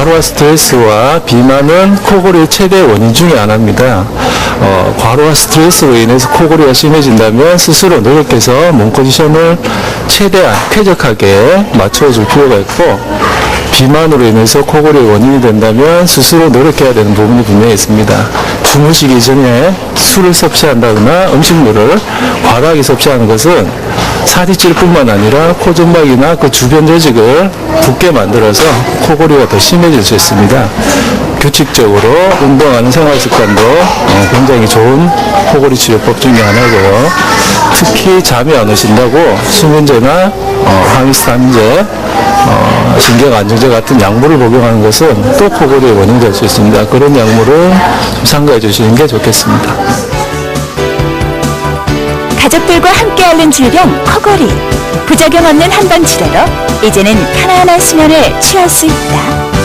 과로와 스트레스와 비만은 코골이의 최대 원인 중에 하나입니다. 과로와 스트레스로 인해서 코골이가 심해진다면 스스로 노력해서 몸 컨디션을 최대한 쾌적하게 맞춰줄 필요가 있고, 비만으로 인해서 코골이의 원인이 된다면 스스로 노력해야 되는 부분이 분명히 있습니다. 주무시기 전에 술을 섭취한다거나 음식물을 과다하게 섭취하는 것은 살이 찔 뿐만 아니라 코점막이나 그 주변 조직을 붓게 만들어서 코골이가 더 심해질 수 있습니다. 규칙적으로 운동하는 생활 습관도 굉장히 좋은 코골이 치료법 중에 하나고요. 특히 잠이 안 오신다고 수면제나 항히스타민제, 신경안정제 같은 약물을 복용하는 것은 또 코골이의 원인이 될 수 있습니다. 그런 약물을 좀 삼가해 주시는 게 좋겠습니다. 가족들과 함께 앓는 질병 코골이. 부작용 없는 한방 치료로 이제는 편안한 수면을 취할 수 있다.